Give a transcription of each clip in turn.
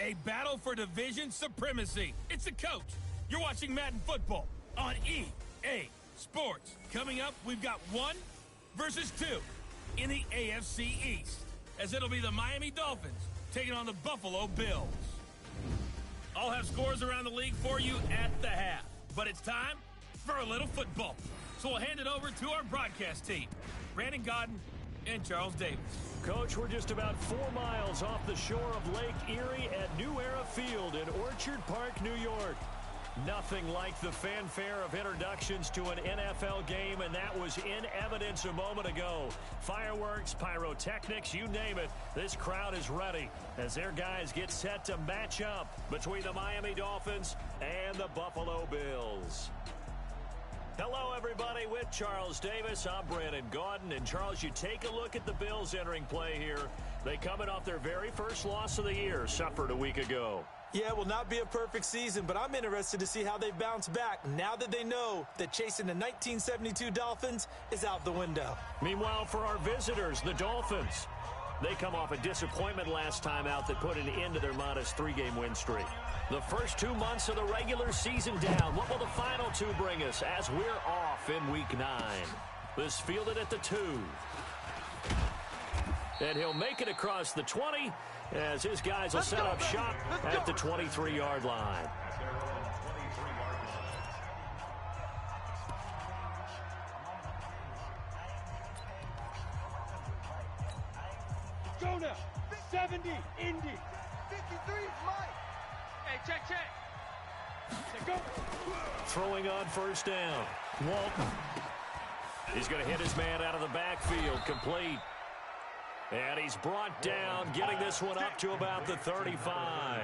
A battle for division supremacy. It's the coach. You're watching Madden Football on EA Sports. Coming up, we've got 1 versus 2 in the AFC East, as it'll be the Miami Dolphins taking on the Buffalo Bills. I'll have scores around the league for you at the half, but it's time for a little football. So we'll hand it over to our broadcast team, Brandon Gaudin and Charles Davis. Coach, we're just about 4 miles off the shore of Lake Erie at New Era Field in Orchard Park, New York. Nothing like the fanfare of introductions to an NFL game, and that was in evidence a moment ago. Fireworks, pyrotechnics, you name it. This crowd is ready as their guys get set to match up between the Miami Dolphins and the Buffalo Bills. Hello, everybody. With Charles Davis, I'm Brandon Gaudin. And, Charles, you take a look at the Bills entering play here. They coming off their very first loss of the year, suffered a week ago. Yeah, it will not be a perfect season, but I'm interested to see how they bounce back now that they know that chasing the 1972 Dolphins is out the window. Meanwhile, for our visitors, the Dolphins, they come off a disappointment last time out that put an end to their modest 3-game win streak. The first 2 months of the regular season down. What will the final 2 bring us as we're off in Week 9? This fielded at the 2. And he'll make it across the 20 as his guys will set up shop at the 23-yard line. Go now. 70, Indy. 53 is mine. Hey, check. Go. Throwing on first down. Walton. He's going to hit his man out of the backfield. Complete. And he's brought down, getting this one up to about the 35.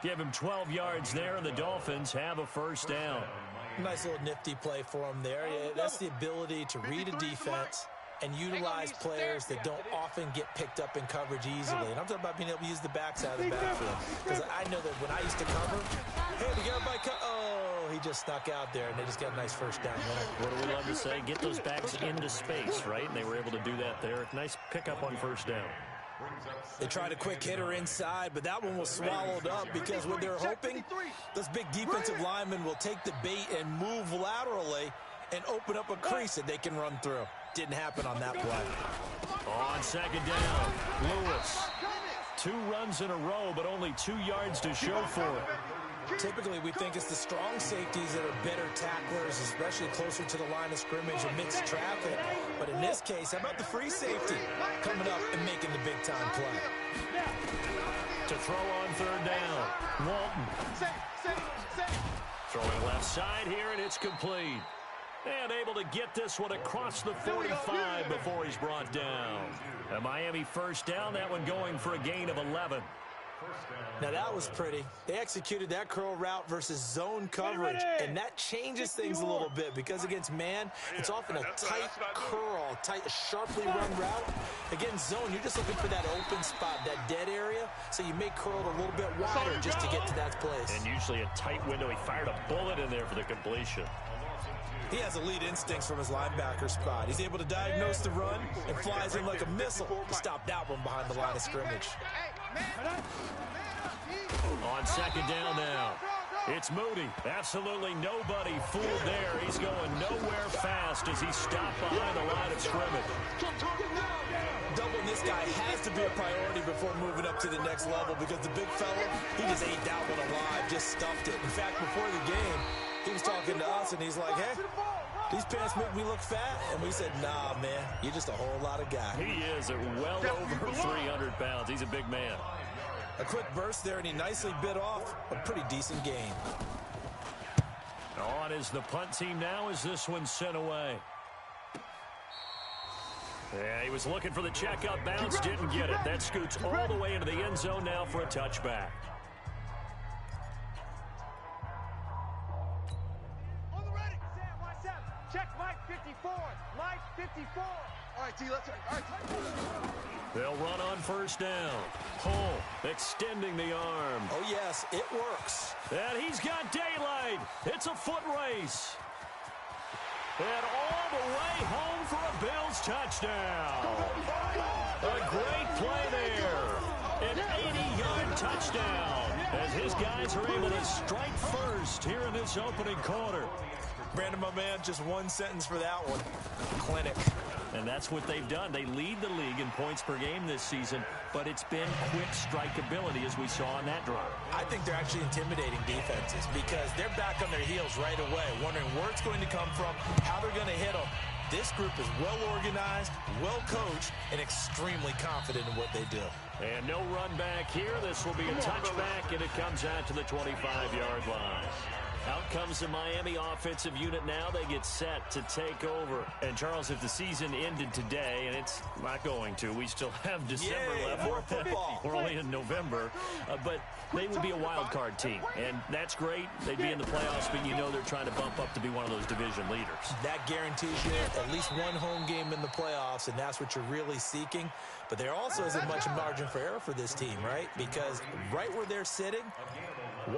Give him 12 yards there, and the Dolphins have a first down. Nice little nifty play for him there. Yeah, that's the ability to read a defense and utilize players that don't often get picked up in coverage easily. And I'm talking about being able to use the backside of the backfield. Because I know that when I used to cover, hey, the guy by oh, he just snuck out there, and they just got a nice first down winner. What do we love to say? Get those backs into space, right? And they were able to do that there. Nice pickup on first down. They tried a quick hitter inside, but that one was swallowed up because what they're hoping, those big defensive linemen will take the bait and move laterally and open up a crease that they can run through. Didn't happen on that play. On second down, Lewis. 2 runs in a row, but only 2 yards to show for it. Typically, we think it's the strong safeties that are better tacklers, especially closer to the line of scrimmage amidst traffic. But in this case, how about the free safety coming up and making the big-time play? To throw on third down, Walton. Throwing left side here, and it's complete. And able to get this one across the 45 before he's brought down. A Miami first down, that one going for a gain of 11. Now that was pretty. They executed that curl route versus zone coverage, and that changes things a little bit because against man, it's often a tight curl, sharply run route. Against zone, you're just looking for that open spot, that dead area, so you may curl it a little bit wider just to get to that place. And usually a tight window. He fired a bullet in there for the completion. He has elite instincts from his linebacker spot. He's able to diagnose the run and flies in like a missile to stop that one behind the line of scrimmage. On second down now, it's Moody. Absolutely nobody fooled there. He's going nowhere fast as he stopped behind the line of scrimmage. Doubling this guy has to be a priority before moving up to the next level because the big fella, he just ate that one alive, just stuffed it. In fact, before the game, he was talking to us, and he's like, hey, these pants make me look fat. And we said, nah, man, you're just a whole lot of guy. He is at well over 300 pounds. He's a big man. A quick burst there, and he nicely bit off a pretty decent gain. On is the punt team now as this one's sent away. Yeah, he was looking for the check up bounce, didn't get it. That scoots all the way into the end zone now for a touchback. Check Mike 54. Mike 54. All right, T, let's all right. They'll run on first down. Hull extending the arm. Oh, yes, it works. And he's got daylight. It's a foot race. And all the way home for a Bills touchdown. A great play there. An 80-yard touchdown. as his guys are able to strike first here in this opening quarter. Brandon, my man, just one sentence for that one. Clinic. And that's what they've done. They lead the league in points per game this season, but it's been quick strikeability as we saw on that drive. I think they're actually intimidating defenses because they're back on their heels right away, wondering where it's going to come from, how they're going to hit them. This group is well organized, well coached, and extremely confident in what they do. And no run back here. This will be a touchback, and it comes out to the 25-yard line. Out comes the Miami offensive unit now. They get set to take over. And, Charles, if the season ended today, and it's not going to, we still have December left. More football. We're only in November. But they would be a wild card team. And that's great. They'd be in the playoffs, but you know they're trying to bump up to be one of those division leaders. That guarantees you at least one home game in the playoffs, and that's what you're really seeking. But there also isn't much margin for error for this team, right? Because right where they're sitting,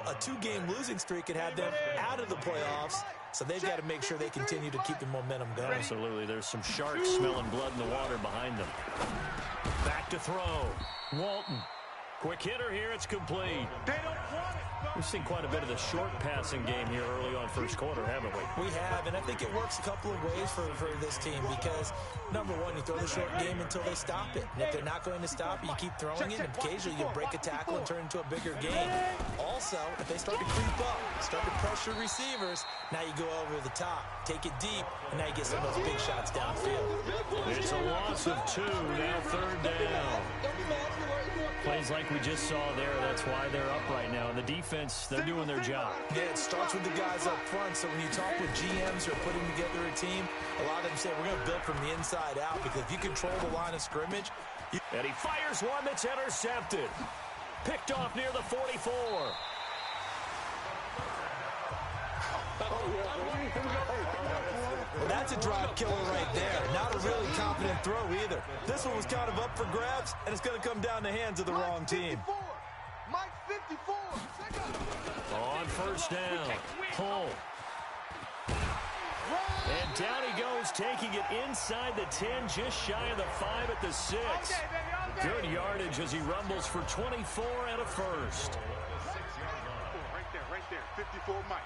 a 2-game losing streak could have them out of the playoffs, so they've got to make sure they continue to keep the momentum going. Absolutely. There's some sharks smelling blood in the water behind them. Back to throw. Walton. Quick hitter here. It's complete. We've seen quite a bit of the short passing game here early on first quarter, haven't we? We have, and I think it works a couple of ways for this team because, number one, you throw the short game until they stop it. And if they're not going to stop it, you keep throwing it, and occasionally you'll break a tackle and turn into a bigger game. Also, if they start to creep up, start to pressure receivers, now you go over the top, take it deep, and now you get some of those big shots downfield. It's a loss of 2, now third down. Plays like we just saw there, that's why they're up right now. And the defense, they're doing their job. Yeah, it starts with the guys up front. So when you talk with GMs who are putting together a team, a lot of them say, we're going to build from the inside out because if you control the line of scrimmage. And he fires one that's intercepted. Picked off near the 44. Well, that's a drive killer right there. Not a really confident throw either. This one was kind of up for grabs, and it's going to come down the hands of the wrong team. Mike 54. On first down, Hull. And down he goes, taking it inside the 10, just shy of the 5 at the 6. Good yardage as he rumbles for 24 and a first. Right there, 54 Mike.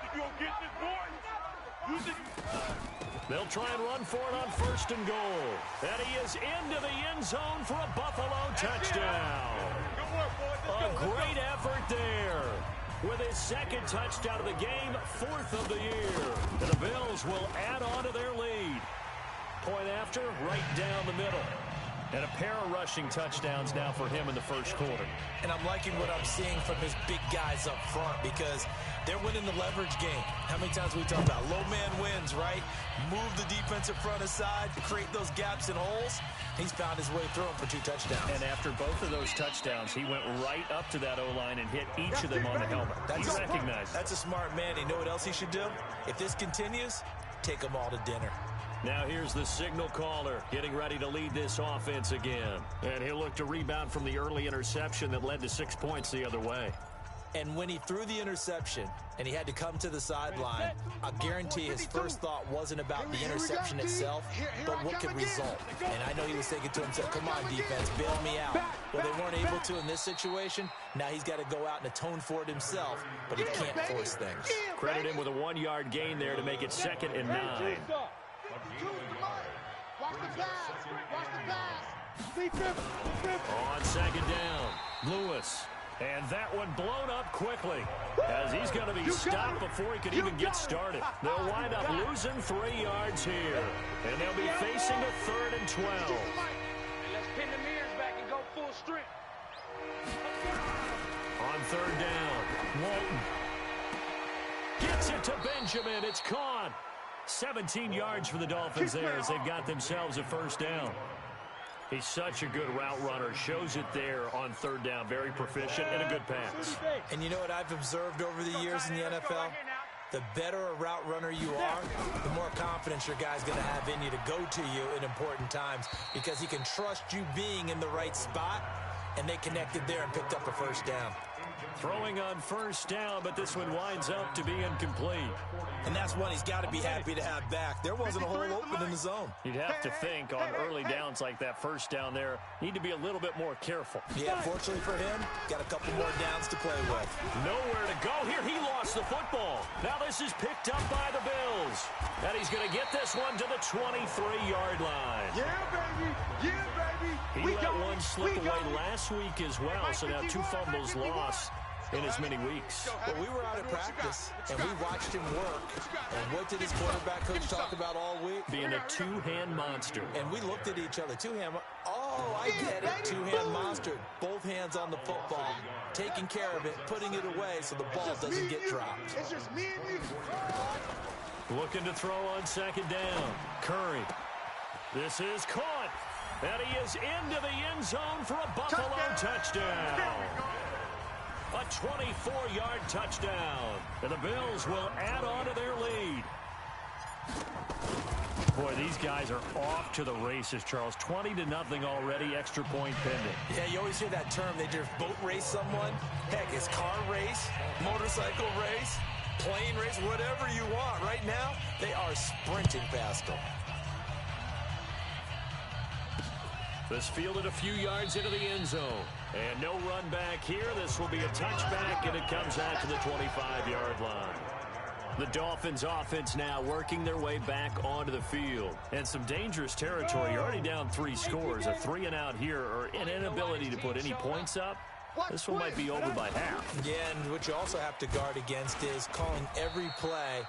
You gonna get this, boy? They'll try and run for it on first and goal. And he is into the end zone for a Buffalo touchdown. A great effort there. With his second touchdown of the game, 4th of the year. And the Bills will add on to their lead. Point after, right down the middle. And a pair of rushing touchdowns now for him in the first quarter. And I'm liking what I'm seeing from his big guys up front because they're winning the leverage game. How many times we talk about low man wins, right? Move the defensive front aside, create those gaps and holes. He's found his way through them for 2 touchdowns. And after both of those touchdowns, he went right up to that O-line and hit each of them on the helmet. He recognized. That's a smart man. You know what else he should do? If this continues, take them all to dinner. Now here's the signal caller getting ready to lead this offense again. And he'll look to rebound from the early interception that led to 6 points the other way. And when he threw the interception and he had to come to the sideline, I guarantee his first thought wasn't about the interception itself, but what could result. And I know he was thinking to himself, come on, defense, bail me out. Well, they weren't able to in this situation. Now he's got to go out and atone for it himself, but he can't force things. Credit him with a 1-yard gain there to make it 2nd and 9. Watch the pass. On second down, Lewis. And that one blown up quickly as he's going to be stopped before he could even get started. They'll wind up losing 3 yards here. And they'll be facing a 3rd and 12. Let's pin the mirrors back and go full strength. On 3rd down, Walton. Gets it to Benjamin. It's caught. 17 yards for the Dolphins there as they've got themselves a first down. He's such a good route runner. Shows it there on 3rd down. Very proficient and a good pass. And you know what I've observed over the years in the NFL? The better a route runner you are, the more confidence your guy's going to have in you to go to you in important times because he can trust you being in the right spot, and they connected there and picked up a first down. Throwing on first down, but this one winds up to be incomplete. And that's one he's got to be happy to have back. There wasn't a hole open in the zone. You'd have to think on early downs like that first down there, need to be a little bit more careful. Yeah, fortunately for him, got a couple more downs to play with. Nowhere to go here. He lost the football. Now this is picked up by the Bills. And he's going to get this one to the 23-yard line. Yeah, baby. Yeah, baby. He let one slip away last week as well, so now 2 fumbles lost in as many weeks. Well, we were out at practice, and we watched him work. And what did his quarterback coach talk about all week? Being a two-hand monster. And we looked at each other. Two-hand. Oh, I get it. Two-hand monster. Both hands on the football, taking care of it, putting it away so the ball doesn't get dropped. It's just me and you. Looking to throw on second down. Curry. This is caught. And he is into the end zone for a Buffalo touchdown. A 24-yard touchdown. And the Bills will add on to their lead. Boy, these guys are off to the races, Charles. 20-0 already, extra point pending. Yeah, you always hear that term. They just boat race someone. Heck, it's car race, motorcycle race, plane race, whatever you want. Right now, they are sprinting past them. This fielded a few yards into the end zone. And no run back here. This will be a touchback, and it comes out to the 25-yard line. The Dolphins offense now working their way back onto the field. And some dangerous territory. You're already down 3 scores. A 3-and-out here, or an inability to put any points up. This one might be over by half. Yeah, and what you also have to guard against is calling every play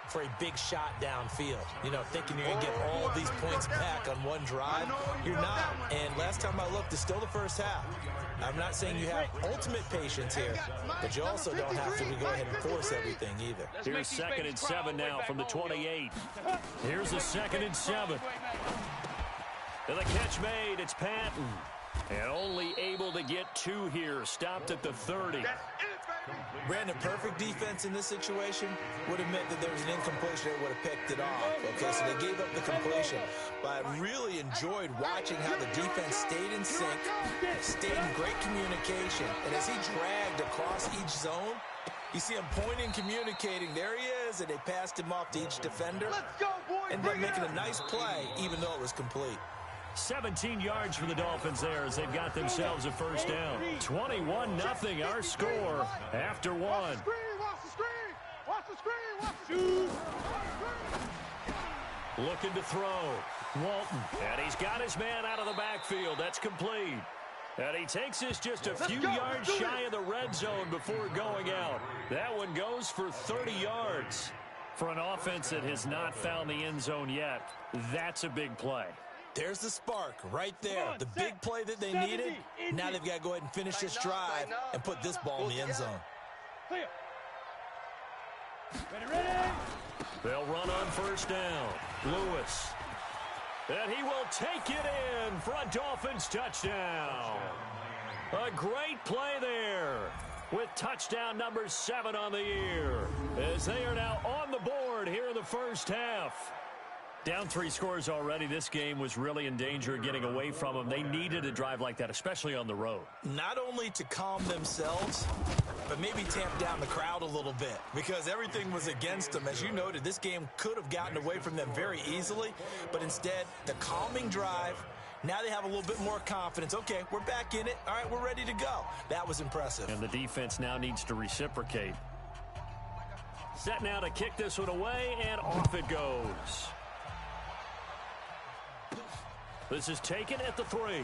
for a big shot downfield. You know, thinking you're going to get all these points back on one drive. You're not. And last time I looked, it's still the first half. I'm not saying you have ultimate patience here, but you also don't have to go ahead and force everything either. Here's 2nd and 7 now from the 28. Here's the 2nd and 7. And the catch made. It's Patton. And only able to get 2 here. Stopped at the 30. Brandon, perfect defense in this situation would have meant that there was an incompletion that would have picked it off. Okay, so they gave up the completion. But I really enjoyed watching how the defense stayed in sync, stayed in great communication. And as he dragged across each zone, you see him pointing, communicating. There he is, and they passed him off to each defender. Let's go, boys. And then making a nice play, even though it was complete. 17 yards for the Dolphins there as they've got themselves a first down. 21-0 our score after 1. Watch the screen. Watch the screen. Watch the screen. Looking to throw. Walton. And he's got his man out of the backfield. That's complete. And he takes us just a few yards shy of the red zone before going out. That one goes for 30 yards. For an offense that has not found the end zone yet, that's a big play. There's the spark right there. The big play that they needed. Now they've got to go ahead and finish this drive and put this ball in the end zone. Ready. They'll run on first down. Lewis. And he will take it in for a Dolphins touchdown. A great play there with touchdown number 7 on the year as they are now on the board here in the first half. Down 3 scores already. This game was really in danger of getting away from them. They needed a drive like that, especially on the road. Not only to calm themselves, but maybe tamp down the crowd a little bit because everything was against them. As you noted, this game could have gotten away from them very easily, but instead, the calming drive, now they have a little bit more confidence. Okay, we're back in it. All right, we're ready to go. That was impressive. And the defense now needs to reciprocate. Set now to kick this one away, and off it goes. This is taken at the 3.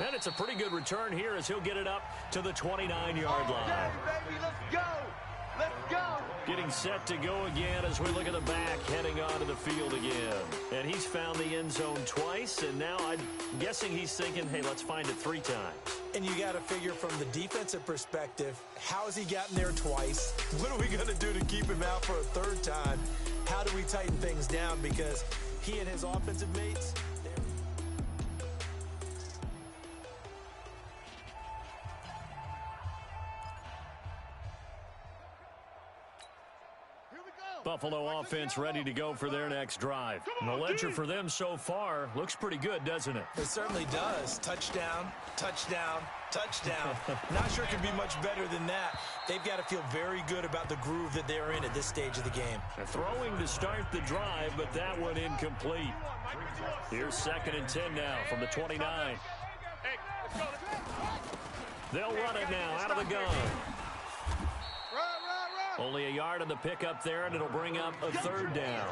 And it's a pretty good return here as he'll get it up to the 29-yard line. Baby, let's go. Let's go. Getting set to go again as we look at the back, heading onto the field again. And he's found the end zone twice, and now I'm guessing he's thinking, hey, let's find it 3 times. And you got to figure from the defensive perspective, how has he gotten there twice? What are we going to do to keep him out for a 3rd time? How do we tighten things down? Because he and his offensive mates, Here we go. Buffalo offense ready to go for their next drive. And the ledger for them so far looks pretty good, doesn't it? It certainly does. Touchdown, touchdown, touchdown. Not sure it can be much better than that. They've got to feel very good about the groove that they're in at this stage of the game. They're throwing to start the drive, but that one incomplete. Here's 2nd and 10 now from the 29. They'll run it now out of the gun. Only a yard on the pickup there, and it'll bring up a 3rd down.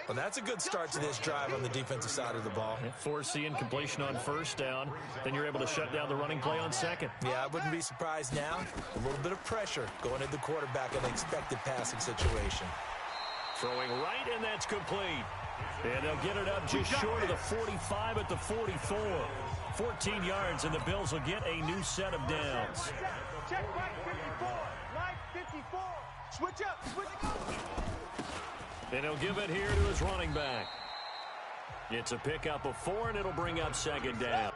Well, that's a good start to this drive on the defensive side of the ball. Force the incompletion on 1st down. Then you're able to shut down the running play on 2nd. Yeah, I wouldn't be surprised now. A little bit of pressure going at the quarterback in an expected passing situation. Throwing right, and that's complete. And they'll get it up just short of the 45 at the 44. 14 yards, and the Bills will get a new set of downs. Check right 54. Right 54. Switch up. Switch up. And he'll give it here to his running back. It's a pickup of 4, and it'll bring up 2nd down.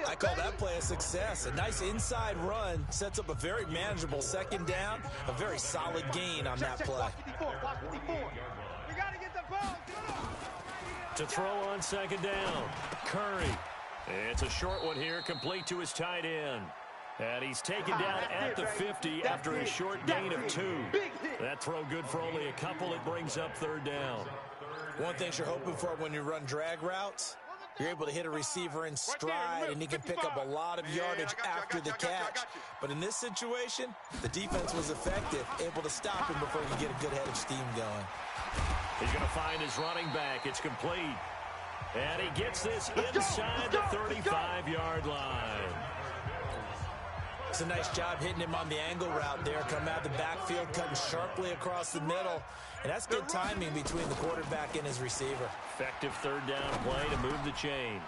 I call that play a success. A nice inside run sets up a very manageable 2nd down. A very solid gain on that play. We got to get the ball. To throw on 2nd down, Curry. It's a short one here, complete to his tight end. And he's taken down at the 50 after a short gain of 2. That throw good for only a couple. It brings up 3rd down. One thing you're hoping for when you run drag routes, you're able to hit a receiver in stride, and he can pick up a lot of yardage after the catch. But in this situation, the defense was effective, able to stop him before he could get a good head of steam going. He's going to find his running back. It's complete. And he gets this inside the 35-yard line. It's a nice job hitting him on the angle route there. Come out the backfield, cutting sharply across the middle. And that's good timing between the quarterback and his receiver. Effective 3rd down play to move the chains.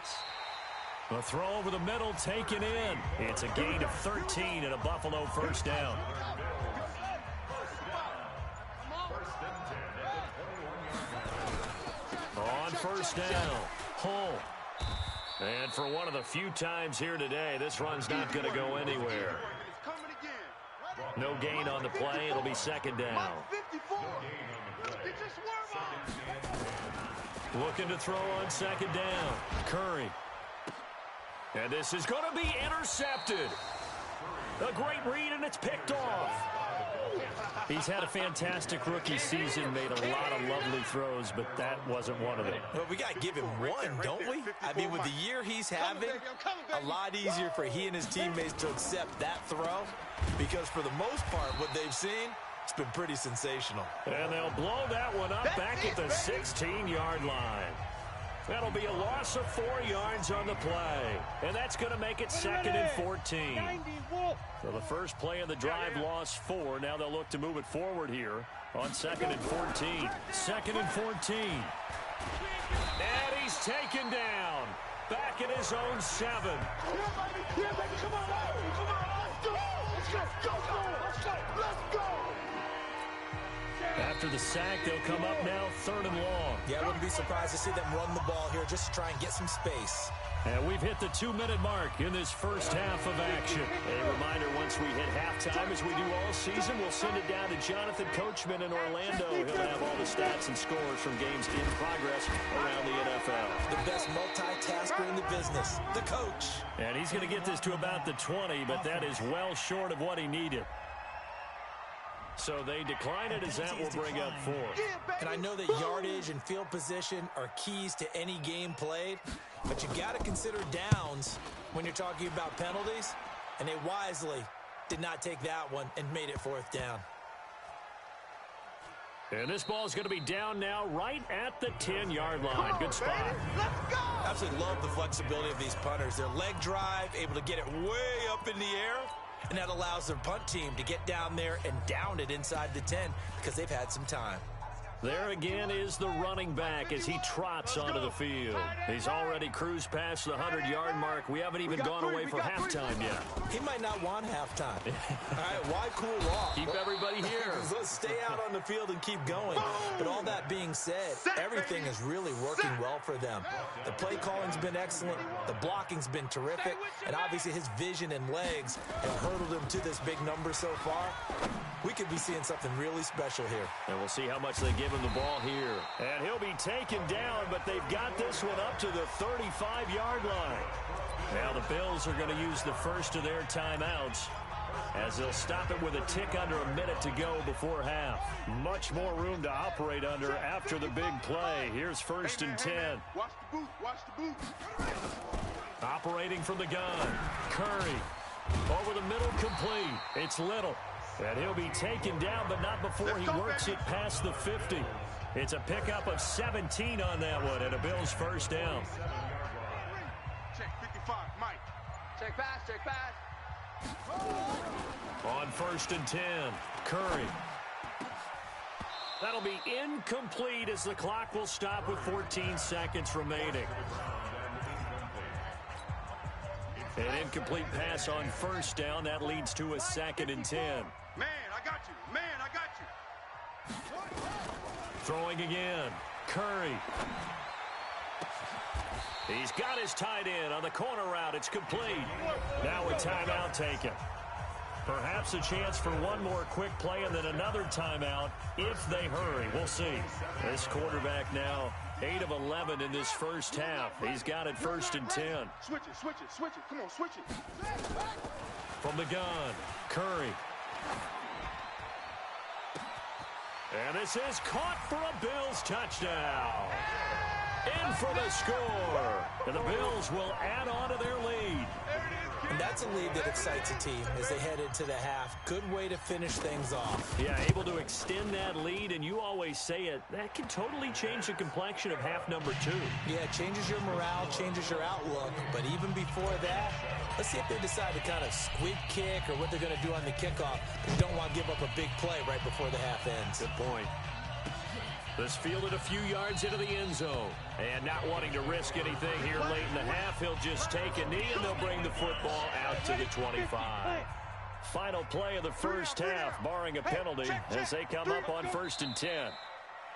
A throw over the middle taken in. It's a gain of 13 and a Buffalo 1st down. On 1st down, Hull. And for one of the few times here today, this run's not going to go anywhere. No gain on the play. It'll be 2nd down. Looking to throw on 2nd down. Curry. And this is going to be intercepted. A great read, and it's picked off. He's had a fantastic rookie season, made a lot of lovely throws, but that wasn't one of them. Well, we got to give him one, don't we? I mean, with the year he's having, a lot easier for he and his teammates to accept that throw, because for the most part, what they've seen, it's been pretty sensational. And they'll blow that one up back at the 16-yard line. That'll be a loss of 4 yards on the play. And that's going to make it 2nd and 14. So the first play of the drive lost 4. Now they'll look to move it forward here on 2nd and 14. 2nd and 14. And he's taken down. Back at his own 7. Come on, let's go. After the sack, they'll come up now 3rd and long. Yeah, I wouldn't be surprised to see them run the ball here just to try and get some space. And we've hit the 2-minute mark in this first half of action. A reminder, once we hit halftime, as we do all season, we'll send it down to Jonathan Coachman in Orlando. He'll have all the stats and scores from games in progress around the NFL. The best multitasker in the business, the coach. And he's going to get this to about the 20, but that is well short of what he needed. So they decline it, as that will bring up 4. And I know that yardage and field position are keys to any game played, but you've got to consider downs when you're talking about penalties, and they wisely did not take that one and made it 4th down. And this ball is going to be down now right at the 10-yard line. Good spot. Let's go! Absolutely love the flexibility of these punters. Their leg drive, able to get it way up in the air, and that allows their punt team to get down there and down it inside the 10 because they've had some time. There again is the running back as he trots onto the field. He's already cruised past the 100-yard mark. We haven't even gone away for halftime yet. He might not want halftime. All right, why cool off? Keep everybody here. Let's stay out on the field and keep going. But all that being said, everything is really working well for them. The play calling's been excellent. The blocking's been terrific. And obviously his vision and legs have hurdled him to this big number so far. We could be seeing something really special here. And we'll see how much they give him the ball here. And he'll be taken down, but they've got this one up to the 35-yard line. Now the Bills are going to use the first of their timeouts as they'll stop it with a tick under a minute to go before half. Much more room to operate under after the big play. Here's 1st and 10. Watch the boot. Watch the boot. Operating from the gun. Curry. Over the middle, complete. It's Little. And he'll be taken down, but not before he works it past the 50. It's a pickup of 17 on that one, and a Bills first down. Check 55, Mike. Check pass. On 1st and 10, Curry. That'll be incomplete as the clock will stop with 14 seconds remaining. An incomplete pass on 1st down. That leads to a 2nd and 10. Man, I got you. Man, I got you. Throwing again. Curry. He's got his tight end on the corner route. It's complete. Now a timeout taken. Perhaps a chance for one more quick play and then another timeout if they hurry. We'll see. This quarterback now 8 of 11 in this first half. He's got it 1st and 10. Switch it. Come on, switch it. From the gun, Curry. And this is caught for a Bills touchdown. In for the score. And the Bills will add on to their lead. And that's a lead that excites a team as they head into the half. Good way to finish things off. Yeah, able to extend that lead, and you always say it, that can totally change the complexion of half number 2. Yeah, it changes your morale, changes your outlook. But even before that, let's see if they decide to kind of squib kick or what they're going to do on the kickoff. They don't want to give up a big play right before the half ends. Good point. This fielded a few yards into the end zone. And not wanting to risk anything here late in the half, he'll just take a knee and they'll bring the football out to the 25. Final play of the first half, barring a penalty, as they come up on 1st and 10.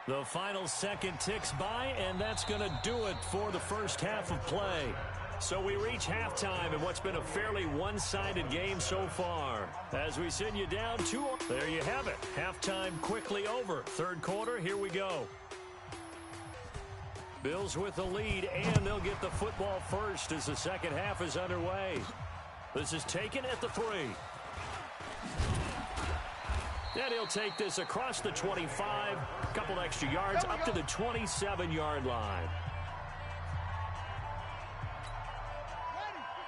The final second ticks by, and that's going to do it for the first half of play. So we reach halftime in what's been a fairly one-sided game so far. As we send you down 2. There you have it. Halftime quickly over. Third quarter, here we go. Bills with the lead, and they'll get the football first as the second half is underway. This is taken at the 3. And he'll take this across the 25, a couple extra yards, up to the 27-yard line.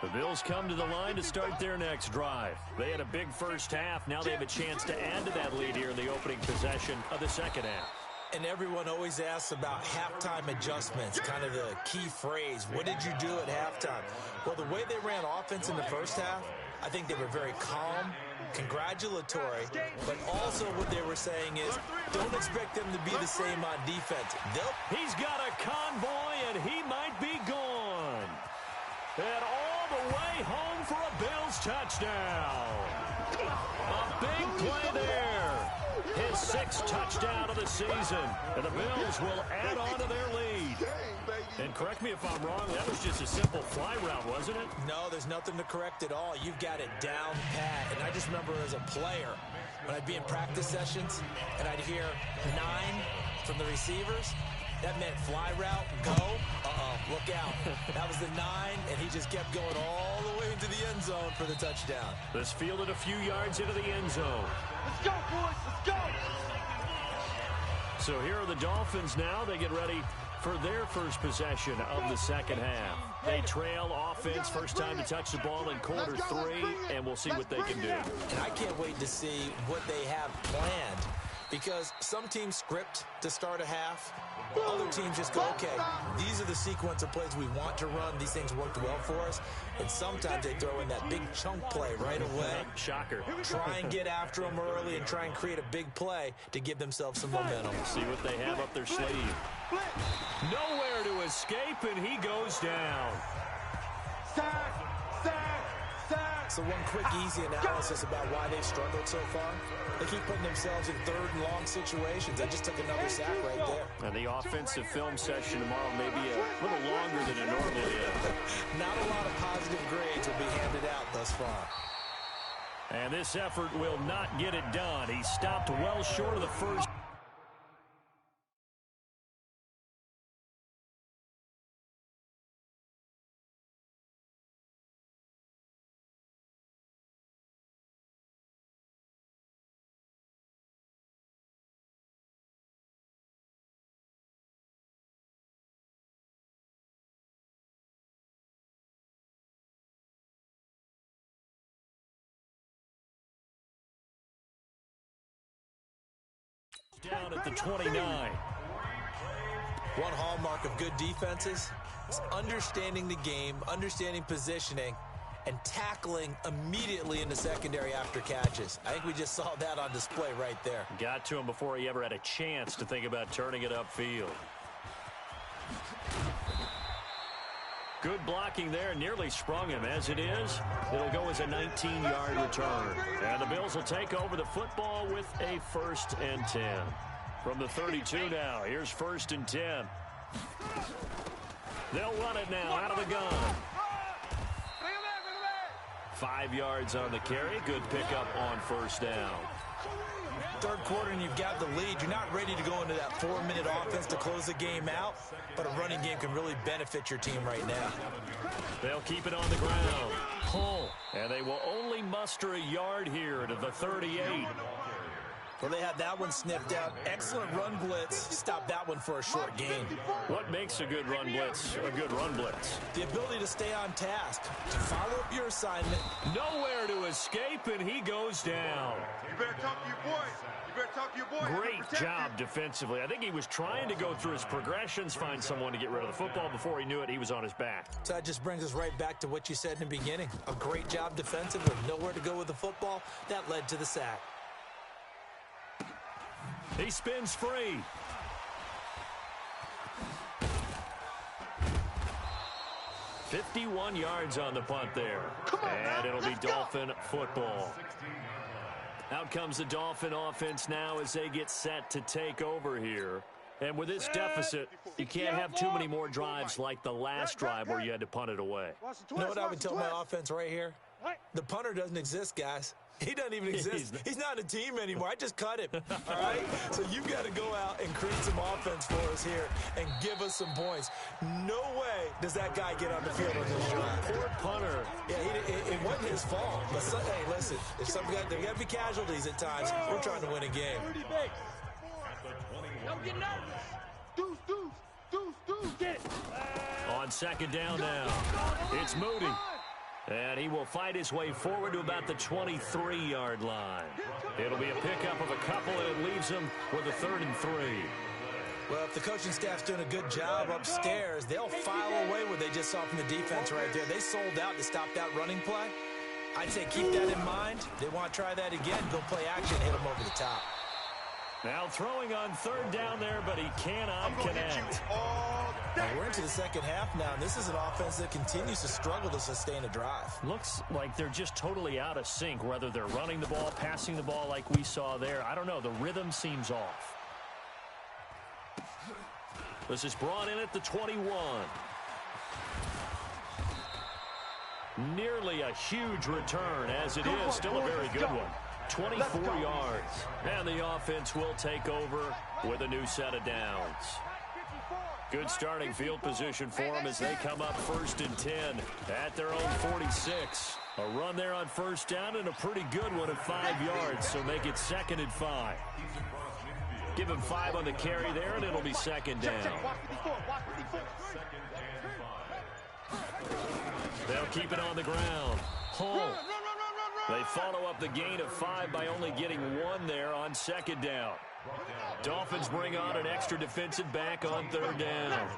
The Bills come to the line to start their next drive. They had a big first half. Now they have a chance to add to that lead here in the opening possession of the second half. And everyone always asks about halftime adjustments, kind of the key phrase. What did you do at halftime? Well, the way they ran offense in the first half, I think they were very calm, congratulatory, but also what they were saying is don't expect them to be the same on defense. He's got a convoy, and he might be gone. And all the way home for a Bills touchdown. A big play there. His 6th touchdown of the season. And the Bills will add on to their lead. And correct me if I'm wrong, that was just a simple fly route, wasn't it? No, there's nothing to correct at all. You've got it down pat. And I just remember as a player, when I'd be in practice sessions, and I'd hear 9 from the receivers, that meant fly route, go, look out. That was the 9, and he just kept going all the way into the end zone for the touchdown. This fielded a few yards into the end zone. Let's go, boys, let's go! So here are the Dolphins now. They get ready for their first possession of the second half. They trail offense, first time to touch the ball in quarter 3, and we'll see what they can do. And I can't wait to see what they have planned, Because some teams script to start a half. Other teams just go, okay, these are the sequence of plays we want to run. These things worked well for us. And sometimes they throw in that big chunk play right away. Shocker. Try and get after them early and try and create a big play to give themselves some momentum. See what they have up their sleeve. Nowhere to escape, and he goes down. So one quick, easy analysis about why they've struggled so far. They keep putting themselves in third and long situations. They just took another sack right there. And the offensive film session tomorrow may be a little longer than it normally is. Not a lot of positive grades will be handed out thus far. And this effort will not get it done. He stopped well short of the first. Down at the 29. One hallmark of good defenses is understanding the game, understanding positioning, and tackling immediately in the secondary after catches. I think we just saw that on display right there. Got to him before he ever had a chance to think about turning it upfield. Good blocking there, nearly sprung him. As it is, it'll go as a 19-yard return. And the Bills will take over the football with a 1st and 10. From the 32 now, here's 1st and 10. They'll run it now out of the gun. 5 yards on the carry. Good pickup on 1st down. Third quarter and you've got the lead. You're not ready to go into that 4-minute offense to close the game out, but a running game can really benefit your team right now. They'll keep it on the ground. Pull. And they will only muster a yard here to the 38. Well, they had that one sniffed out. Excellent run blitz. Stop that one for a short gain. What makes a good run blitz a good run blitz? The ability to stay on task, to follow up your assignment. Nowhere to escape, and he goes down. You better talk to your boys. You better talk to your boys. Great job defensively. I think he was trying to go through his progressions, find someone to get rid of the football. Before he knew it, he was on his back. So that just brings us right back to what you said in the beginning. A great job defensively. Nowhere to go with the football. That led to the sack. He spins free. "51 yards on the punt there. And it'll be Dolphin football. Out comes the Dolphin offense now as they get set to take over here. And with this deficit, you can't have too many more drives like the last drive where you had to punt it away. You know what I would tell my offense right here? The punter doesn't exist, guys. He doesn't even exist. He's not a team anymore. I just cut him. All right? So you've got to go out and create some offense for us here and give us some points. No way does that guy get on the field on this drive. Poor punter. Yeah, it wasn't his fault. But hey, listen, if there got to be casualties at times. We're trying to win a game. Don't get nervous. Deuce. Get it. On 2nd down now, it's Moody. And he will fight his way forward to about the 23-yard line. It'll be a pickup of a couple, and it leaves him with a 3rd and 3. Well, if the coaching staff's doing a good job upstairs, they'll file away what they just saw from the defense right there. They sold out to stop that running play. I'd say keep that in mind. They want to try that again. Go play action, hit them over the top. Now throwing on 3rd down there, but he cannot connect. We're into the second half now, and this is an offense that continues to struggle to sustain a drive. Looks like they're just totally out of sync, whether they're running the ball, passing the ball like we saw there. I don't know. The rhythm seems off. This is brought in at the 21. Nearly a huge return, as it is. Still a very good one. 24 yards. And the offense will take over with a new set of downs. Good starting field position for them as they come up 1st and 10 at their own 46. A run there on 1st down and a pretty good one at 5 yards, so make it 2nd and 5. Give him 5 on the carry there, and it'll be 2nd down. They'll keep it on the ground. Hull. They follow up the gain of 5 by only getting 1 there on 2nd down. Dolphins bring on an extra defensive back on third down.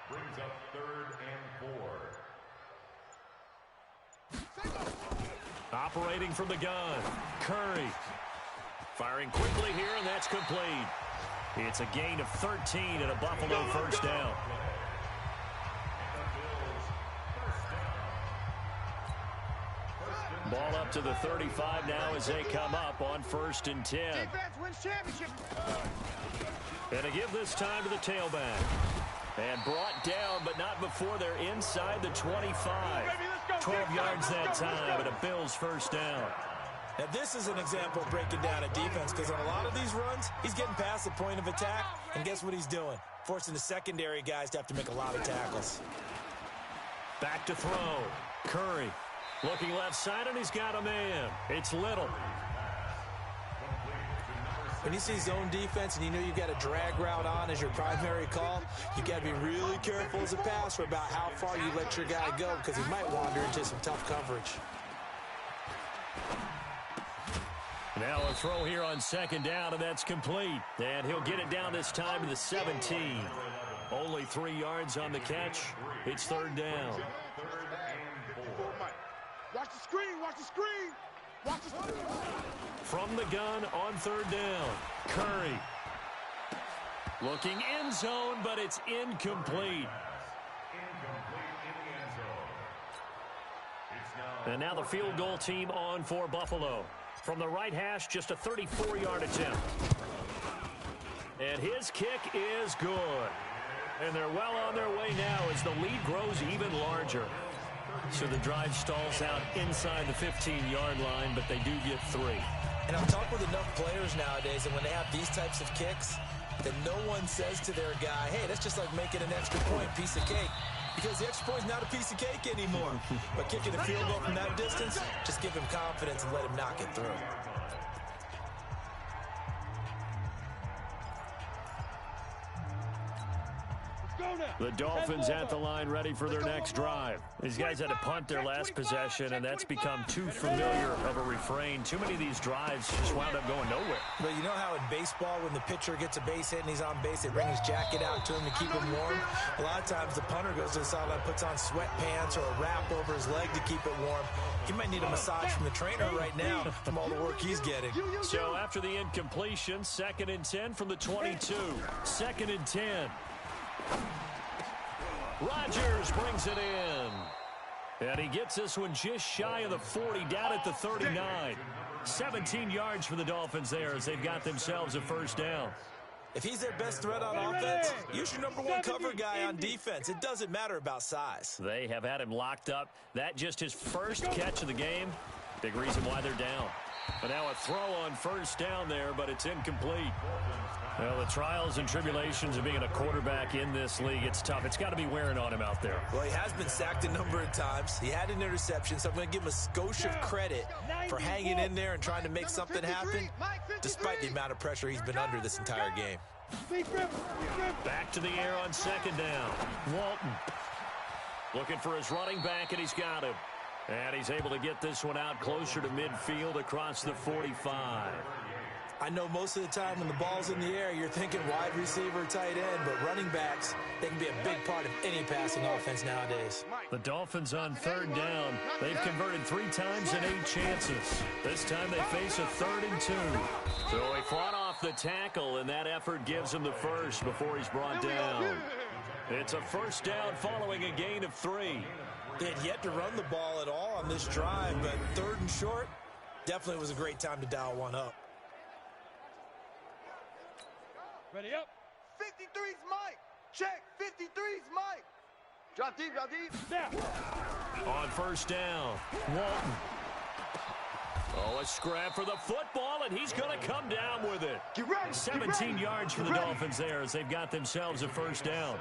Brings up 3rd and 4. Operating from the gun, Curry. Firing quickly here, and that's complete. It's a gain of 13 and a Buffalo first down. Ball up to the 35 now as they come up on 1st and 10. Defense wins championship. And to give this time to the tailback. And brought down, but not before they're inside the 25. 12 yards that time, and a Bills first down. Now, this is an example of breaking down a defense, because on a lot of these runs, he's getting past the point of attack, and guess what he's doing? Forcing the secondary guys to have to make a lot of tackles. Back to throw. Curry looking left side, and he's got a man. It's Little. When you see zone defense and you know you've got a drag route on as your primary call, you got to be really careful as a passer about how far you let your guy go, because he might wander into some tough coverage. Now a throw here on 2nd down, and that's complete. And he'll get it down this time to the 17. Only 3 yards on the catch. It's 3rd down. Watch the screen, watch the screen. Watch the screen. From the gun on 3rd down, Curry. Looking end zone, but it's incomplete. And now the field goal team on for Buffalo. From the right hash, just a 34-yard attempt. And his kick is good. And they're well on their way now as the lead grows even larger. So the drive stalls out inside the 15-yard line, but they do get 3. And I've talked with enough players nowadays, and when they have these types of kicks, that no one says to their guy, hey, that's just like making an extra point, piece of cake. Because the extra point is not a piece of cake anymore. But kicking a field goal from that distance, just give him confidence and let him knock it through. The Dolphins at the line ready for their next drive. These guys had to punt their last possession, and that's become too familiar of a refrain. Too many of these drives just wound up going nowhere. But you know how in baseball, when the pitcher gets a base hit and he's on base, they bring his jacket out to him to keep him warm? A lot of times the punter goes to the sideline, puts on sweatpants or a wrap over his leg to keep it warm. He might need a massage from the trainer right now from all the work he's getting. So after the incompletion, 2nd and 10 from the 22. 2nd and 10. Rodgers brings it in. And he gets this one just shy of the 40, down at the 39. 17 yards for the Dolphins there as they've got themselves a first down. If he's their best threat on offense, use your #1 cover guy on defense. It doesn't matter about size. They have had him locked up. That just his first catch of the game. Big reason why they're down. But now a throw on 1st down there, but it's incomplete. Well, the trials and tribulations of being a quarterback in this league, it's tough. It's got to be wearing on him out there. Well, he has been sacked a number of times. He had an interception, so I'm going to give him a skosh of credit for hanging in there and trying to make something happen, despite the amount of pressure he's been under this entire game. Back to the air on 2nd down. Walton looking for his running back, and he's got him. And he's able to get this one out closer to midfield across the 45. I know most of the time when the ball's in the air, you're thinking wide receiver, tight end, but running backs, they can be a big part of any passing offense nowadays. The Dolphins on 3rd down. They've converted 3 times in 8 chances. This time they face a 3rd and 2. So he fought off the tackle, and that effort gives him the first before he's brought down. It's a first down following a gain of 3. They had yet to run the ball at all on this drive, but 3rd and short, definitely was a great time to dial one up. Ready up. 53's Mike. Check. 53's Mike. Drop deep, drop deep. Now. On 1st down, Walton. Oh, a scrap for the football, and he's going to come down with it. Get ready. 17 yards for the Dolphins there as they've got themselves a first down.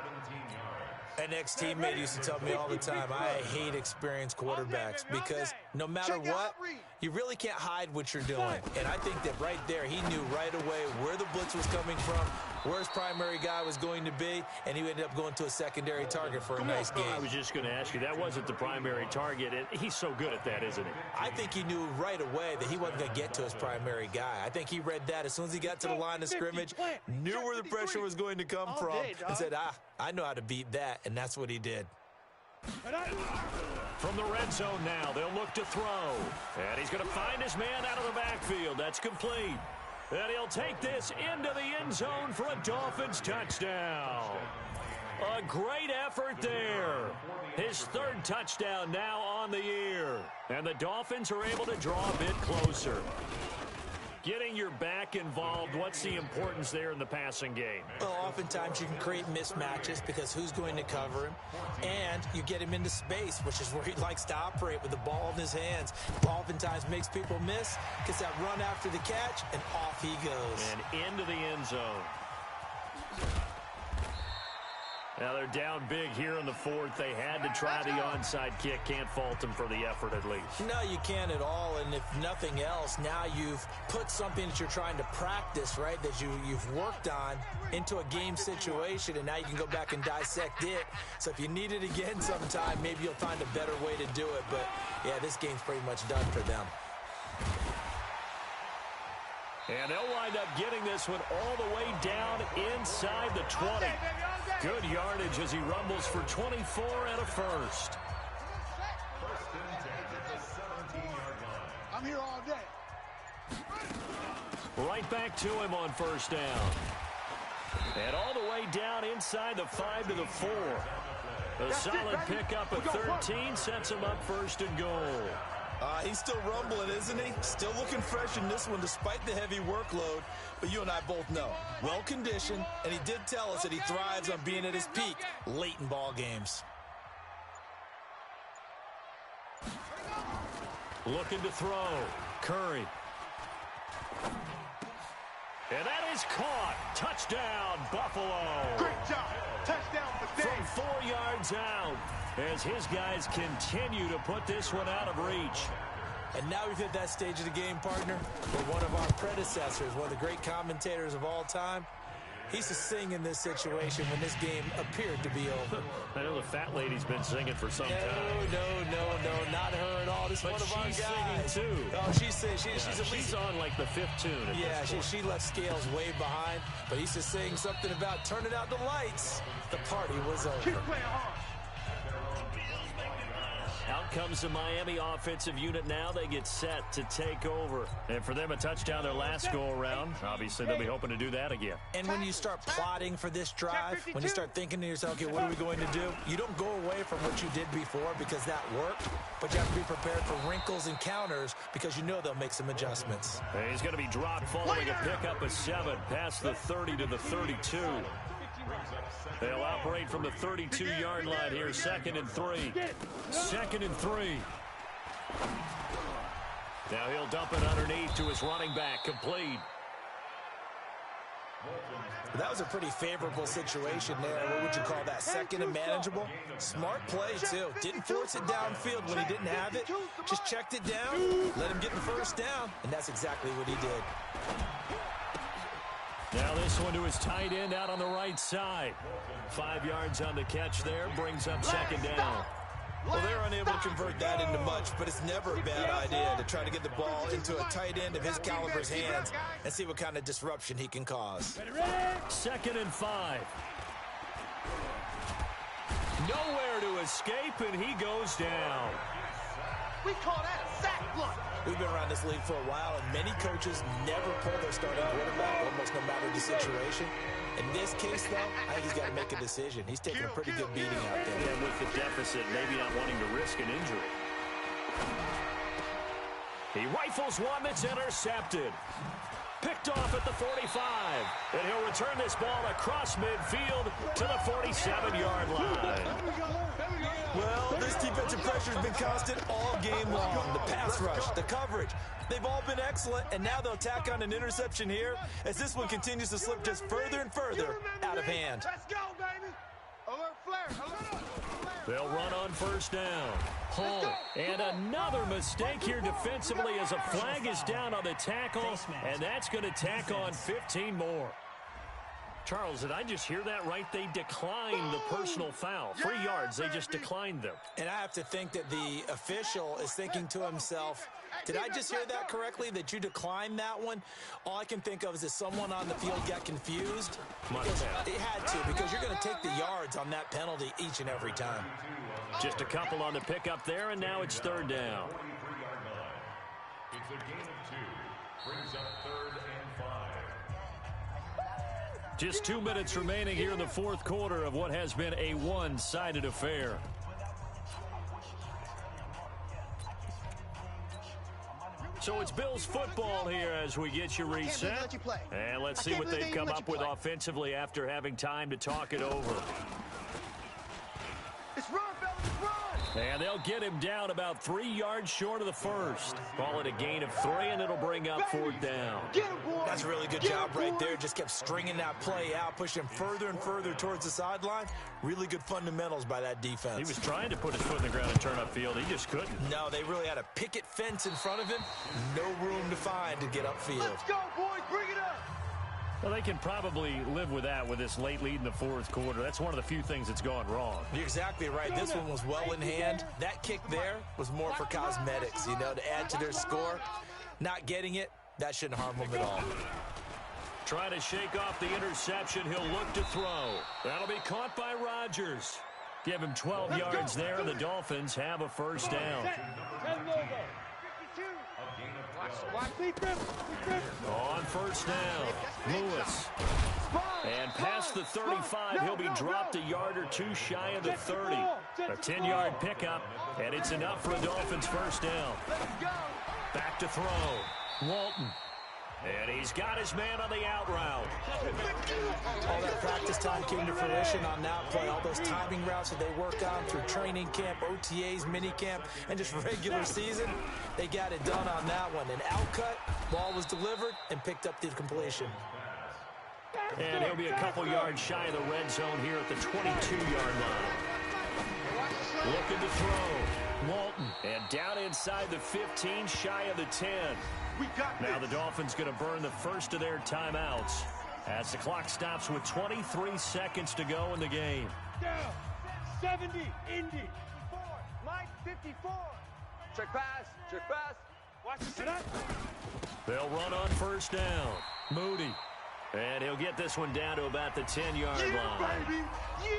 An ex-teammate used to tell me all the time, I hate experienced quarterbacks because no matter what, you really can't hide what you're doing. And I think that right there, he knew right away where the blitz was coming from, where his primary guy was going to be, and he ended up going to a secondary target for a nice game. I was just going to ask you, that wasn't the primary target, and he's so good at that, isn't he? I think he knew right away that he wasn't going to get to his primary guy. I think he read that as soon as he got to the line of scrimmage, knew where the pressure was going to come from, and said, I know how to beat that, and that's what he did. From the red zone now, they'll look to throw. And he's going to find his man out of the backfield. That's complete. And he'll take this into the end zone for a Dolphins touchdown. A great effort there. His third touchdown now on the year. And the Dolphins are able to draw a bit closer. Getting your back involved, what's the importance there in the passing game? Well, oftentimes you can create mismatches because who's going to cover him, and you get him into space, which is where he likes to operate with the ball in his hands. Oftentimes makes people miss, gets that run after the catch, and off he goes. And into the end zone. Now they're down big here in the fourth. They had to try the onside kick. Can't fault them for the effort at least. No, you can't at all. And if nothing else, now you've put something that you're trying to practice, right, that you've worked on into a game situation, and now you can go back and dissect it. So if you need it again sometime, maybe you'll find a better way to do it. But, yeah, this game's pretty much done for them. And they'll wind up getting this one all the way down inside the 20. Good yardage as he rumbles for 24 and a first. I'm here all day. Right back to him on first down. And all the way down inside the 5 to the 4. A solid pickup of 13 sets him up first and goal. He's still rumbling, isn't he? Still looking fresh in this one despite the heavy workload. But you and I both know, well-conditioned, and he did tell us that he thrives on being at his peak late in ball games. Looking to throw. Curry. And that is caught. Touchdown, Buffalo. Great job. Touchdown for Dave. From 4 yards out, as his guys continue to put this one out of reach. And now we've hit that stage of the game, partner, where one of our predecessors, one of the great commentators of all time, he's to sing in this situation when this game appeared to be over. I know the fat lady's been singing for some time. No, not her at all. This is one of our guys. She's singing, too. Oh, she's on, like, the 5th tune. Yeah, she left Scales way behind, but he's just saying something about turning out the lights. The party was over. Keep playing hard. Out comes the Miami offensive unit now. They get set to take over. And for them, a touchdown their last go-around. Obviously, they'll be hoping to do that again. And when you start plotting for this drive, when you start thinking to yourself, okay, what are we going to do? You don't go away from what you did before because that worked, but you have to be prepared for wrinkles and counters because you know they'll make some adjustments. And he's going to be dropped following a pickup of 7 past the 30 to the 32. They'll operate from the 32-yard line here, 2nd and 3. 2nd and 3. Now he'll dump it underneath to his running back, complete. That was a pretty favorable situation there. What would you call that? 2nd and manageable? Smart play, too. Didn't force it downfield when he didn't have it. Just checked it down, let him get the first down, and that's exactly what he did. Now this one to his tight end out on the right side. 5 yards on the catch there, brings up 2nd down. Well, they're unable to convert that into much, but it's never a bad idea to try to get the ball into a tight end of his caliber's hands and see what kind of disruption he can cause. 2nd and 5. Nowhere to escape, and he goes down. We call that a sack block. We've been around this league for a while, and many coaches never pull their starting quarterback, almost no matter the situation. In this case, though, I think he's got to make a decision. He's taking a pretty good beating out there. Yeah, with the deficit, maybe not wanting to risk an injury. He rifles one that's intercepted. Picked off at the 45. And he'll return this ball across midfield to the 47-yard line. Well, this defensive pressure has been constant all game long. The pass rush, the coverage, they've all been excellent, and now they'll tack on an interception here as this one continues to slip just further and further out of hand. Let's go, baby. Alert flare. Alert. They'll run on first down. Hull. And another mistake here defensively as a flag is down on the tackle, and that's going to tack on 15 more. Charles, did I just hear that right? They declined the personal foul. 3 yards, they just declined them. And I have to think that the official is thinking to himself, did I just hear that correctly, that you declined that one? All I can think of is that someone on the field got confused. It had to, because you're going to take the yards on that penalty each and every time. Just a couple on the pickup there, and now it's 3rd down. It's a gain of 2. Brings up 3rd and 5. Just 2 minutes remaining here in the 4th quarter of what has been a one-sided affair. So it's Bills football here as we get you reset. And let's see what they've come up with offensively after having time to talk it over. It's run, fellas, it's run! And they'll get him down about 3 yards short of the first. Call it a gain of 3, and it'll bring up 4th down. That's a really good job right there. Just kept stringing that play out, pushing him further and further towards the sideline. Really good fundamentals by that defense. He was trying to put his foot in the ground and turn upfield. He just couldn't. No, they really had a picket fence in front of him. No room to find to get upfield. Let's go, boys. Bring it up. Well, they can probably live with that with this late lead in the 4th quarter. That's one of the few things that's gone wrong. You're exactly right. This one was well in hand. That kick there was more for cosmetics, you know, to add to their score. Not getting it, that shouldn't harm them at all. Trying to shake off the interception. He'll look to throw. That'll be caught by Rodgers. Give him 12 yards there, and the Dolphins have a 1st down. On 1st down, Lewis. And past the 35, he'll be dropped a yard or 2 shy of the 30. A 10-yard pickup, and it's enough for a Dolphins 1st down. Back to throw, Walton. And he's got his man on the out route. All that practice time came to fruition on that play. All those timing routes that they work on through training camp, OTAs, minicamp, and just regular season, they got it done on that one. An outcut, ball was delivered, and picked up the completion. And he'll be a couple yards shy of the red zone here at the 22-yard line. Looking to throw, Walton. And down inside the 15, shy of the 10. Now the Dolphins going to burn the first of their timeouts as the clock stops with 23 seconds to go in the game. Down. 70, Indy. 54. Mike, 54. Check pass. Check pass. Watch the setup. They'll run on 1st down. Moody. And he'll get this one down to about the 10-yard line. Baby.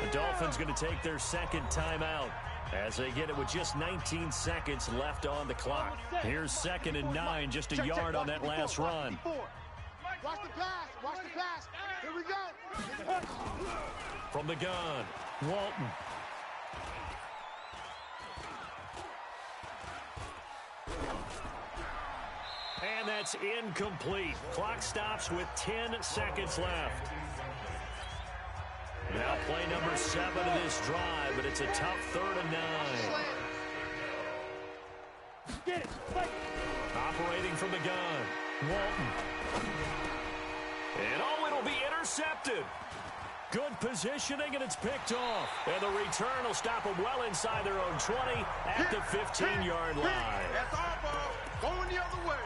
The Dolphins going to take their 2nd timeout as they get it with just 19 seconds left on the clock. Here's 2nd and 9, just a yard on that last run. Watch the pass. Watch the pass. Here we go. From the gun, Walton. And that's incomplete. Clock stops with 10 seconds left. Now play number 7 of this drive, but it's a tough 3rd and 9. Get it. Operating from the gun, Walton. And it'll be intercepted. Good positioning, and it's picked off. And the return will stop them well inside their own 20 at the 15-yard line. That's our ball. Going the other way.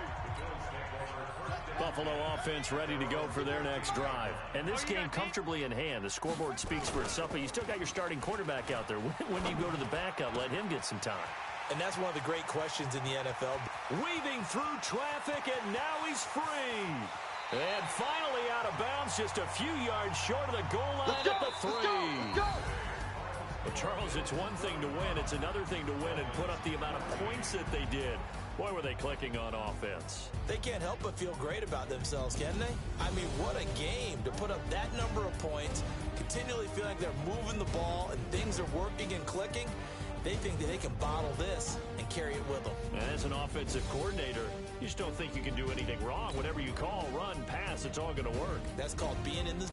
Buffalo offense ready to go for their next drive. And this game comfortably in hand. The scoreboard speaks for itself, but you still got your starting quarterback out there. When do you go to the backup? Let him get some time. And that's one of the great questions in the NFL. Weaving through traffic, and now he's free. And finally out of bounds, just a few yards short of the goal line at the 3. Let's go. Well, Charles, it's one thing to win. It's another thing to win and put up the amount of points that they did. Boy, were they clicking on offense. They can't help but feel great about themselves, can they? I mean, what a game to put up that number of points, continually feel like they're moving the ball and things are working and clicking. They think that they can bottle this and carry it with them. And as an offensive coordinator, you just don't think you can do anything wrong. Whatever you call, run, pass, it's all going to work. That's called being in the